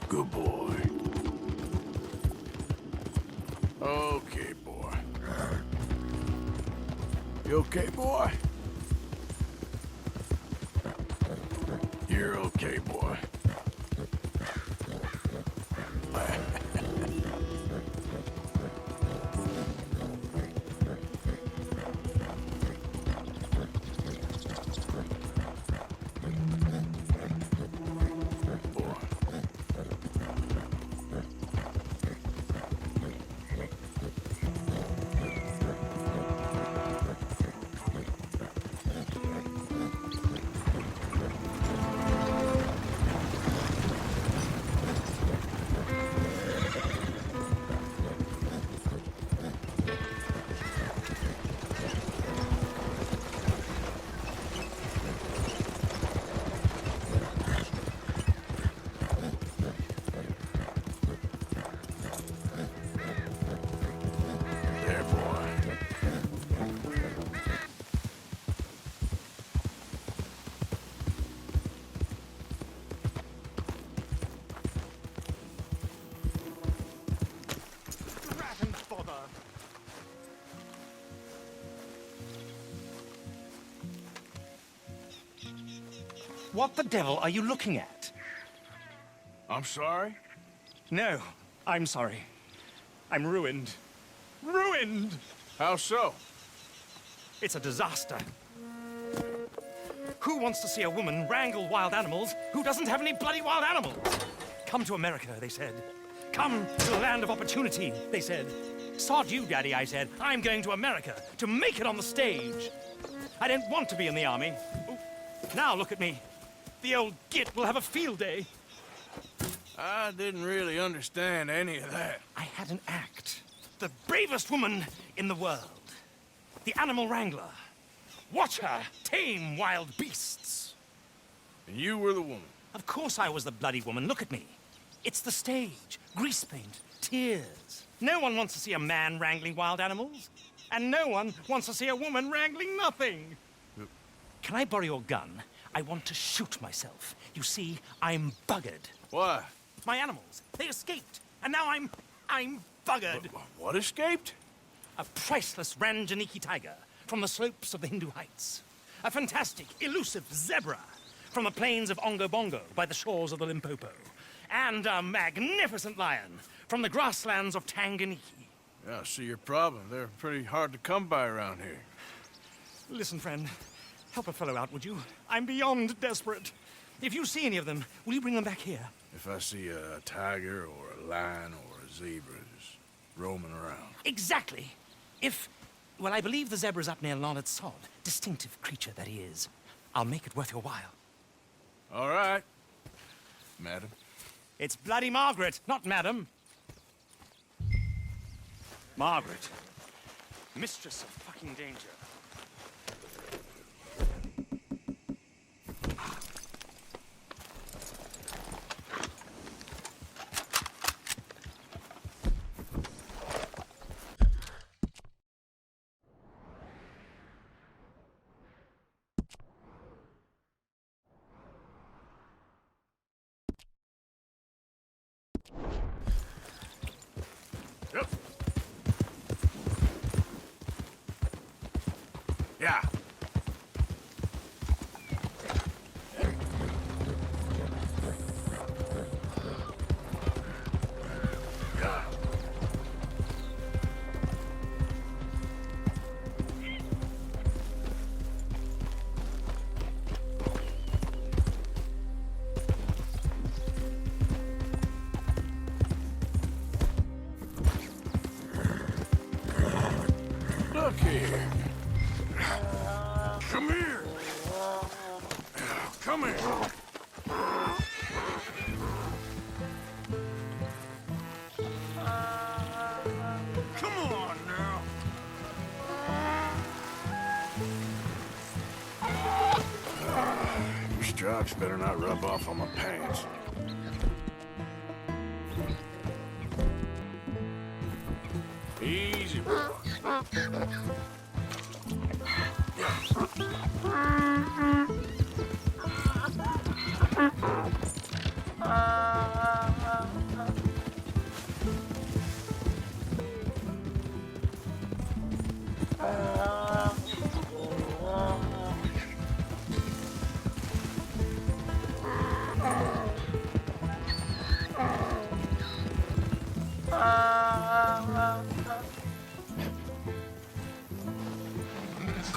Good boy. Okay, boy. You okay, boy? You're okay, boy. There, boy. Rat and bother. What the devil are you looking at? I'm sorry? No, I'm sorry. I'm ruined. Ruined! How so? It's a disaster. Who wants to see a woman wrangle wild animals who doesn't have any bloody wild animals? Come to America, they said. Come to the land of opportunity, they said. Sod you, Daddy, I said. I'm going to America to make it on the stage. I don't want to be in the army. Ooh. Now look at me. The old git will have a field day. I didn't really understand any of that. I had an act. The bravest woman in the world. The animal wrangler. Watch her tame wild beasts. And you were the woman. Of course I was the bloody woman. Look at me. It's the stage. Grease paint. Tears. No one wants to see a man wrangling wild animals. And no one wants to see a woman wrangling nothing. Can I borrow your gun? I want to shoot myself. You see, I'm buggered. Why? My animals, they escaped. And now I'm buggered. What escaped? A priceless Ranjaniki tiger from the slopes of the Hindu Heights. A fantastic, elusive zebra from the plains of Ongo Bongo by the shores of the Limpopo. And a magnificent lion from the grasslands of Tanganyika. Yeah, I see your problem. They're pretty hard to come by around here. Listen, friend, help a fellow out, would you? I'm beyond desperate. If you see any of them, will you bring them back here? If I see a tiger or a lion or a zebra just roaming around. Exactly. Well, I believe the zebra's up near Larned Sod. Distinctive creature that he is. I'll make it worth your while. All right, madam. It's bloody Margaret, not madam. Margaret. Mistress of fucking danger. Yep. Yeah. Yeah. Look here. Come here. Come here. Come on now. Your stripes better not rub off on my pants. Easy, boy.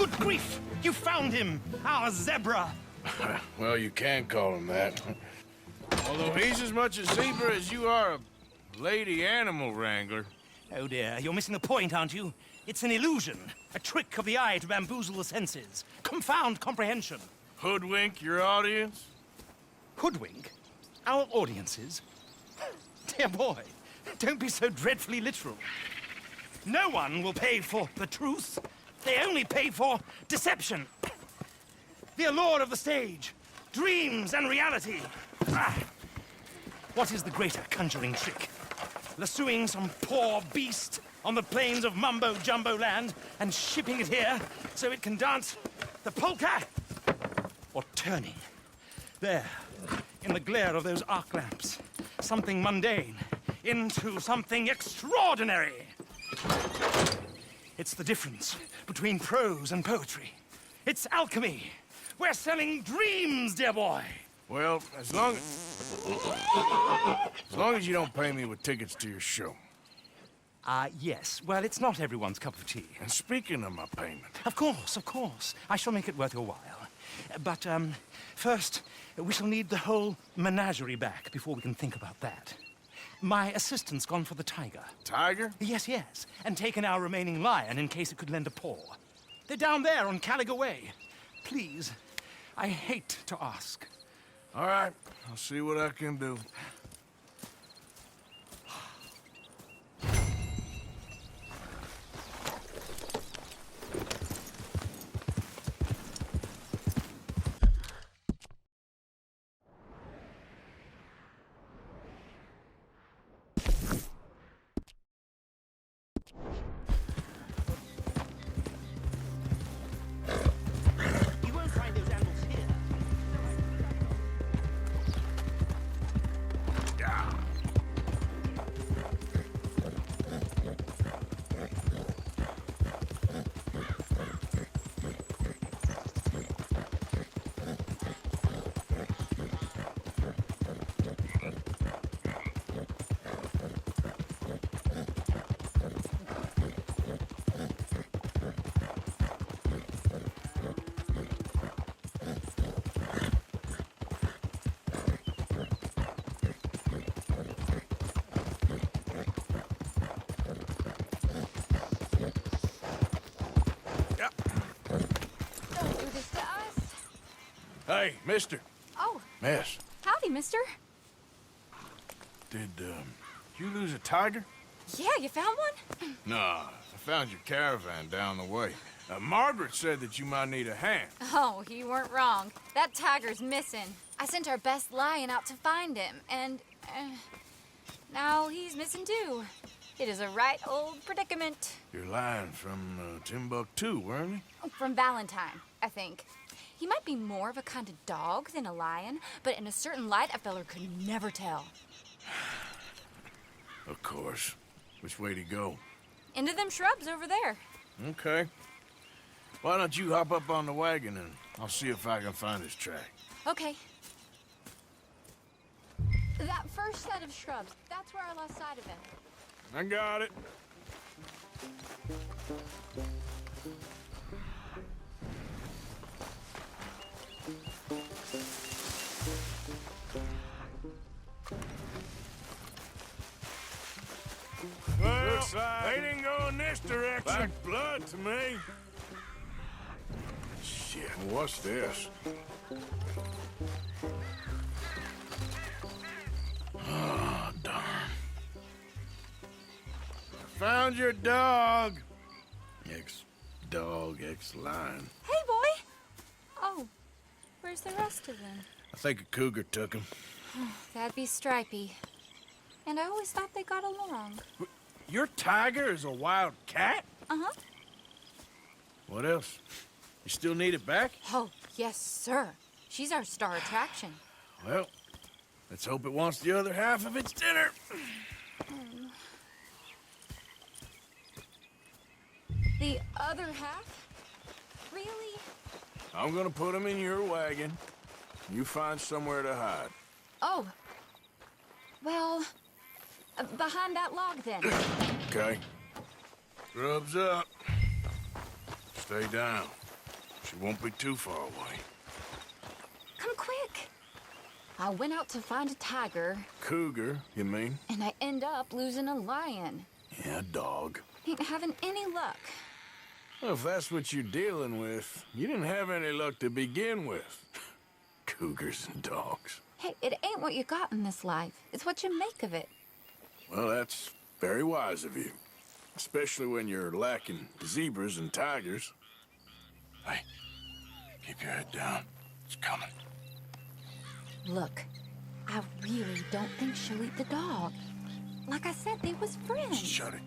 Good grief! You found him! Our zebra! Well, you can call him that. Although he's as much a zebra as you are a lady animal wrangler. Oh dear, you're missing the point, aren't you? It's an illusion. A trick of the eye to bamboozle the senses. Confound comprehension. Hoodwink your audience? Hoodwink? Our audiences? Dear boy, don't be so dreadfully literal. No one will pay for the truth. They only pay for deception. The allure of the stage, dreams and reality. Ah. What is the greater conjuring trick? Lassoing some poor beast on the plains of mumbo-jumbo land and shipping it here so it can dance the polka? Or turning, there, in the glare of those arc lamps, something mundane into something extraordinary? It's the difference between prose and poetry. It's alchemy. We're selling dreams, dear boy. Well, as long as you don't pay me with tickets to your show. Yes. Well, it's not everyone's cup of tea. And speaking of my payment... Of course, of course. I shall make it worth your while. But, first, we shall need the whole menagerie back before we can think about that. My assistant's gone for the tiger. Tiger? Yes, yes. And taken our remaining lion in case it could lend a paw. They're down there on Caliga Way. Please, I hate to ask. All right, I'll see what I can do. You won't find those animals here. Hey, mister. Oh, Miss, howdy, mister. did, you lose a tiger? Yeah, you found one? Nah, I found your caravan down the way. Margaret said that you might need a hand. Oh, you weren't wrong. That tiger's missing. I sent our best lion out to find him, and now he's missing too. It is a right old predicament. You're lying from Timbuktu, weren't you? From Valentine, I think. He might be more of a kind of dog than a lion, but in a certain light, a feller could never tell. Of course. Which way to go? Into them shrubs over there. Okay. Why don't you hop up on the wagon and I'll see if I can find his track. Okay. That first set of shrubs, that's where I lost sight of him. I got it. Well, they didn't go in this direction. Like blood to me. Shit, what's this? Oh, darn. Found your dog. Ex-dog, ex-lion. Hey, boy! Oh, where's the rest of them? I think a cougar took him. That'd be Stripey. And I always thought they got along. Your tiger is a wild cat? Uh-huh. What else? You still need it back? Oh, yes, sir. She's our star attraction. Well, let's hope it wants the other half of its dinner. The other half? Really? I'm gonna put him in your wagon. You find somewhere to hide. Oh. Well, behind that log, then. Okay. Scrubs up. Stay down. She won't be too far away. Come quick. I went out to find a tiger, Cougar, you mean? and I end up losing a lion. Yeah, dog. Ain't having any luck. Well, if that's what you're dealing with, you didn't have any luck to begin with. Cougars and dogs. Hey, it ain't what you got in this life. It's what you make of it. Well, that's very wise of you. Especially when you're lacking zebras and tigers. Hey, keep your head down. It's coming. Look, I really don't think she'll eat the dog. Like I said, they was friends. Shut it.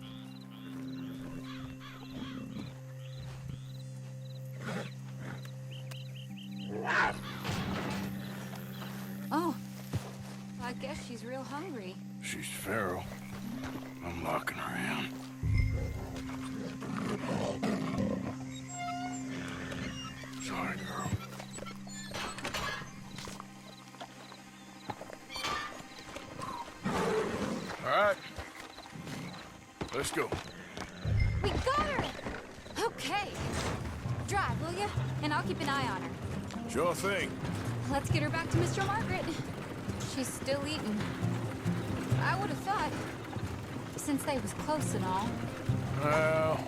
Oh, I guess she's real hungry. She's feral. I'm locking her in. Sorry, girl. All right. Let's go. We got her! Okay. Drive, will you? And I'll keep an eye on her. Sure thing. Let's get her back to Mr. Margaret. She's still eating. I would have thought, since they was close and all.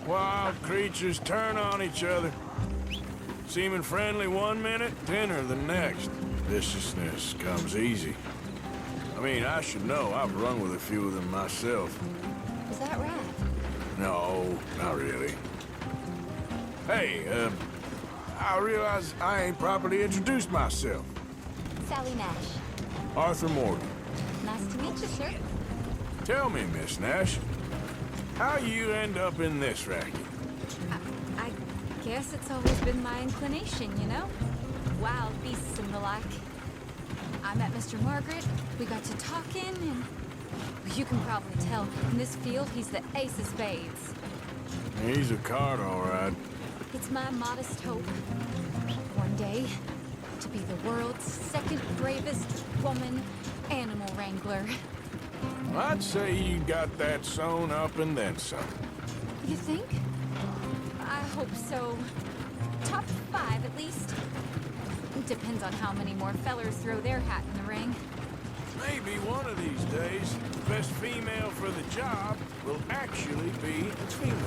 Wild creatures turn on each other. Seeming friendly one minute, tender the next. Viciousness comes easy. I mean, I should know. I've run with a few of them myself. Is that right? No, not really. Hey, I realize I ain't properly introduced myself. Sally Nash. Arthur Morgan. Nice to meet you, sir. Tell me, Miss Nash, how you end up in this racket? I guess it's always been my inclination, you know? Wild beasts and the like. I met Mr. Margaret, we got to talking, and you can probably tell, in this field, he's the ace of spades. He's a card, all right. It's my modest hope, one day, to be the world's second bravest woman animal wrangler. I'd say you got that sewn up and then some. You think? I hope so. Top 5, at least. Depends on how many more fellers throw their hat in the ring. Maybe one of these days, the best female for the job will actually be a female.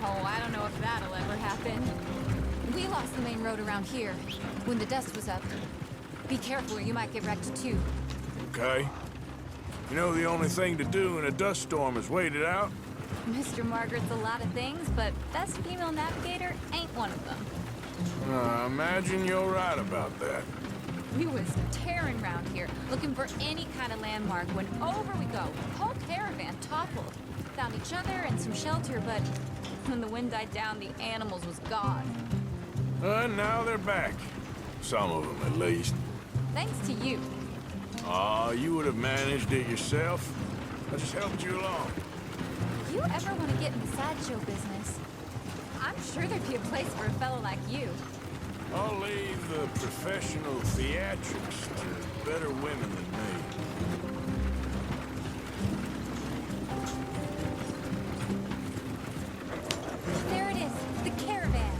Oh, I don't know if that'll ever happen. We lost the main road around here when the dust was up. Be careful or you might get wrecked too. Okay. You know the only thing to do in a dust storm is wait it out? Mr. Margaret's a lot of things, but best female navigator ain't one of them. I imagine you're right about that. We was tearing around here, looking for any kind of landmark when over we go. Whole caravan toppled. Found each other and some shelter, but when the wind died down, the animals was gone. And now they're back. Some of them, at least. Thanks to you. Aw, you would have managed it yourself. I just helped you along. If you ever want to get in the sideshow business, I'm sure there'd be a place for a fellow like you. I'll leave the professional theatrics to better women than me. There it is, the caravan.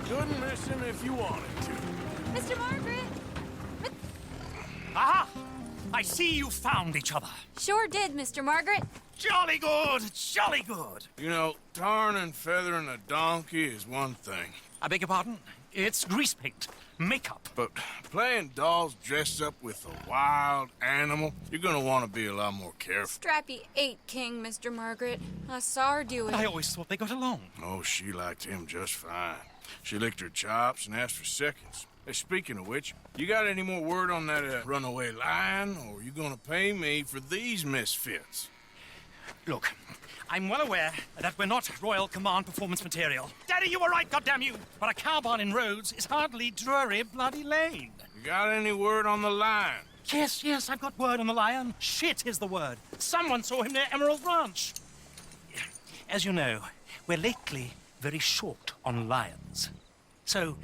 Couldn't miss him if you wanted to. Mr. Margaret! Aha! I see you found each other. Sure did, Mr. Margaret. Jolly good, jolly good. You know, tarring and feathering a donkey is one thing. I beg your pardon? It's grease paint, makeup. But playing dolls dressed up with a wild animal, you're gonna want to be a lot more careful. Strappy ate King, Mr. Margaret. I saw her do it. I always thought they got along. Oh, she liked him just fine. She licked her chops and asked for seconds. Hey, speaking of which, you got any more word on that runaway lion, or are you gonna pay me for these misfits? Look, I'm well aware that we're not Royal Command performance material. Daddy, you were right, goddamn you! But a cow barn in Rhodes is hardly Drury Bloody Lane. You got any word on the lion? Yes, I've got word on the lion. Shit is the word. Someone saw him near Emerald Ranch. As you know, we're lately very short on lions. So,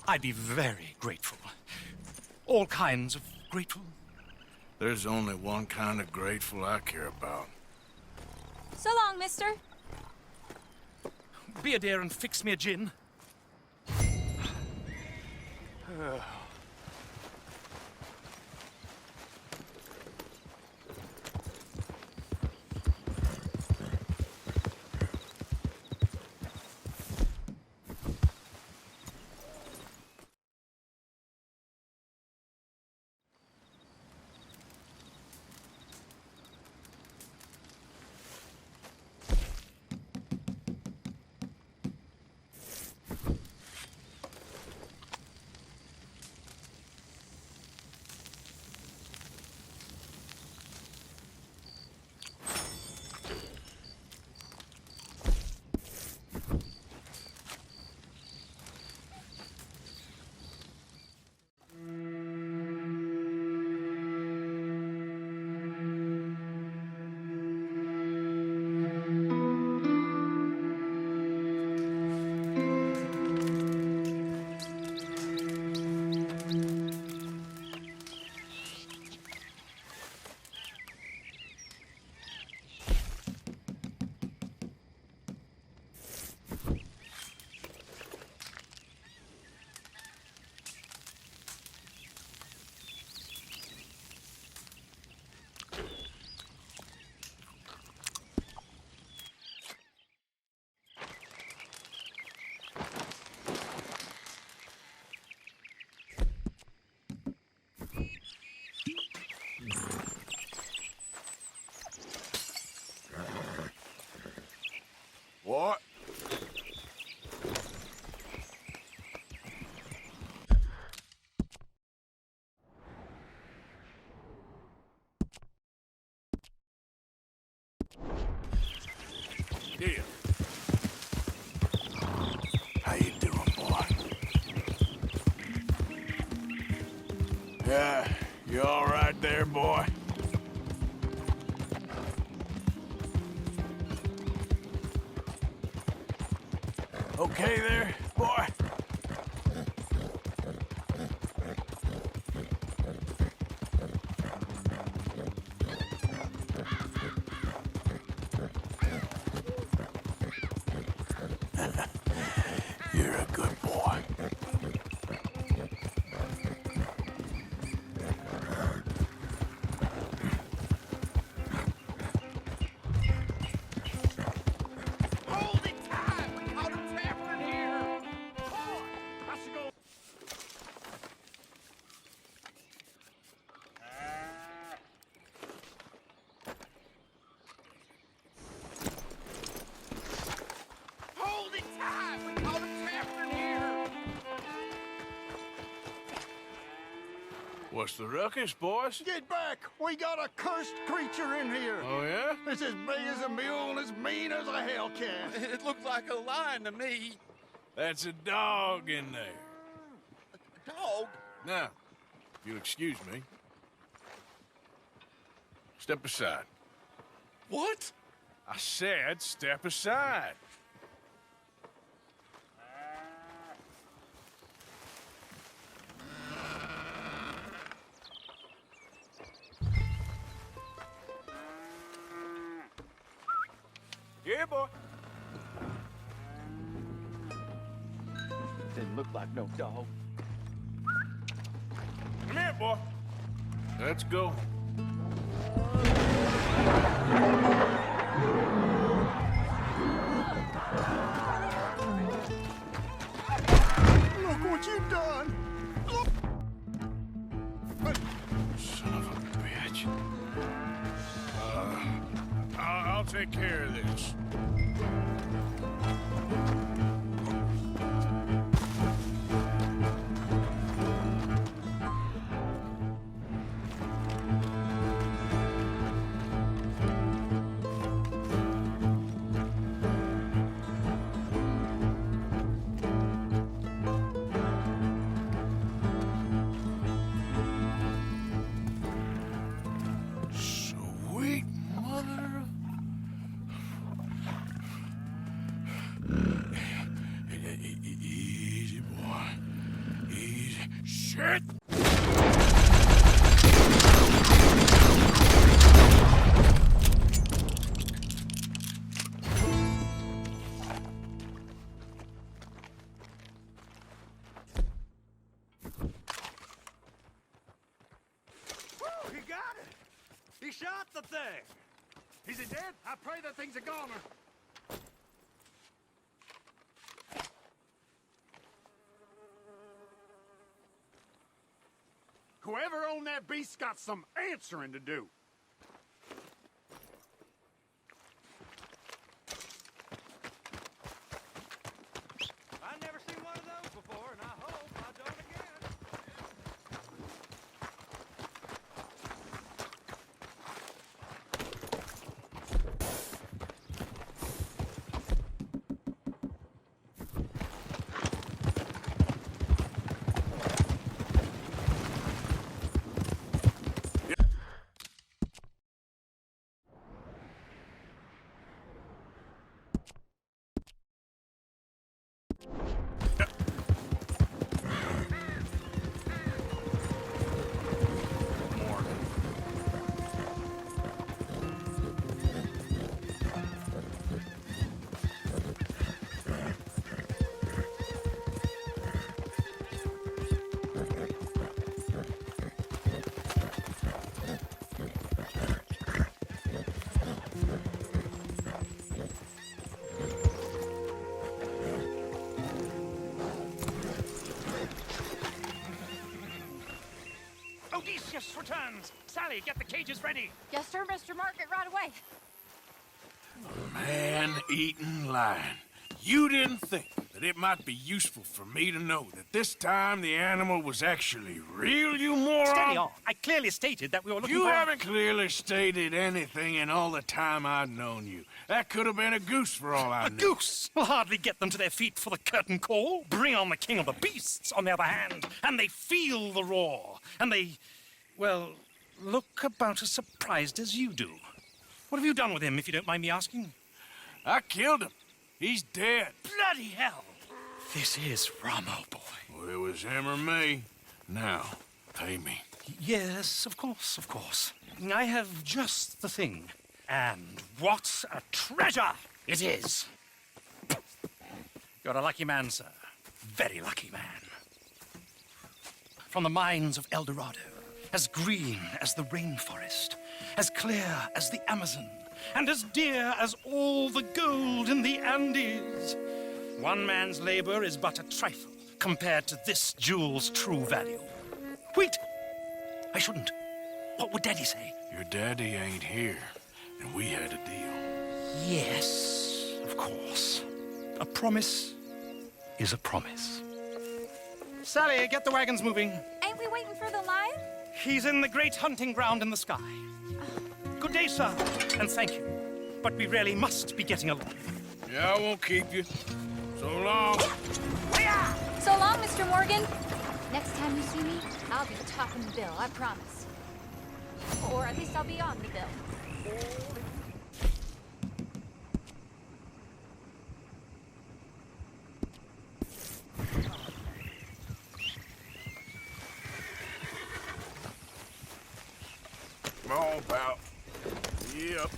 I'd be very grateful. All kinds of grateful. There's only one kind of grateful I care about. So long, mister. Be a dear and fix me a gin. What? Here. How you doing, boy? Yeah, you all right there, boy? Okay there, boy? You're a good boy. Hold it tight! We caught a trapper in here! Boy, I should go. Hold it tight! We caught a trapper in here! What's the ruckus, boys? Get back! We got a cursed creature in here! Oh, yeah? It's as big as a mule and as mean as a hellcat. It looks like a lion to me. That's a dog in there. Dog? Now, if you'll excuse me. Step aside. What? I said step aside. Yeah, boy. Didn't look like no dog. Come here, boy. Let's go. Look what you've done! Look! Son of a bitch. I'll take care of this. Sweet mother of... He got it! He shot the thing! Is it dead? I pray that thing's a goner. Whoever owned that beast's got some answering to do. I've never seen one of those before, and I hope I don't again. Odysseus returns! Sally, get the cages ready! Yes, sir, Mr. Margaret, right away. Man-eating lion. You didn't think that it might be useful for me to know that this time the animal was actually real, you moron? Steady on. I clearly stated that we were looking You for... haven't clearly stated anything in all the time I've known you. That could have been a goose for all I A knew. goose will hardly get them to their feet for the curtain call. Bring on the king of the beasts, on the other hand, and they feel the roar. And they, well, look about as surprised as you do. What have you done with him, if you don't mind me asking? I killed him. He's dead. Bloody hell! This is Ramo, boy. Well, it was him or me. Now, pay me. Yes, of course, of course. I have just the thing. And what a treasure it is! You're a lucky man, sir. Very lucky man. From the mines of El Dorado, as green as the rainforest, as clear as the Amazon, and as dear as all the gold in the Andes. One man's labor is but a trifle compared to this jewel's true value. Wait! I shouldn't. What would Daddy say? Your daddy ain't here, and we had a deal. Yes, of course. A promise is a promise. Sally, get the wagons moving. Ain't we waiting for the lion? He's in the great hunting ground in the sky. Good day, sir, and thank you. But we really must be getting along. Yeah, I won't keep you. So long. So long, Mr. Morgan. Next time you see me, I'll be topping the bill, I promise. Or at least I'll be on the bill. Come on, pal. Yep.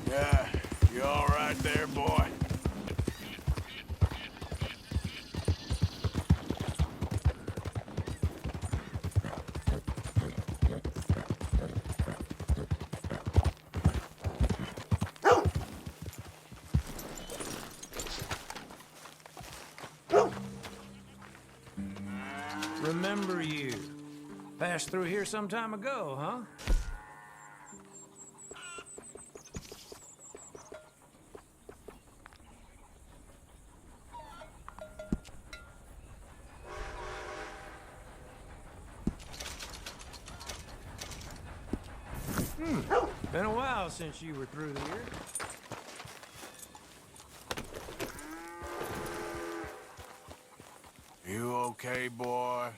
Yeah, you all right there, boy? Remember you. Passed through here some time ago, huh? Been a while since you were through here. You okay, boy?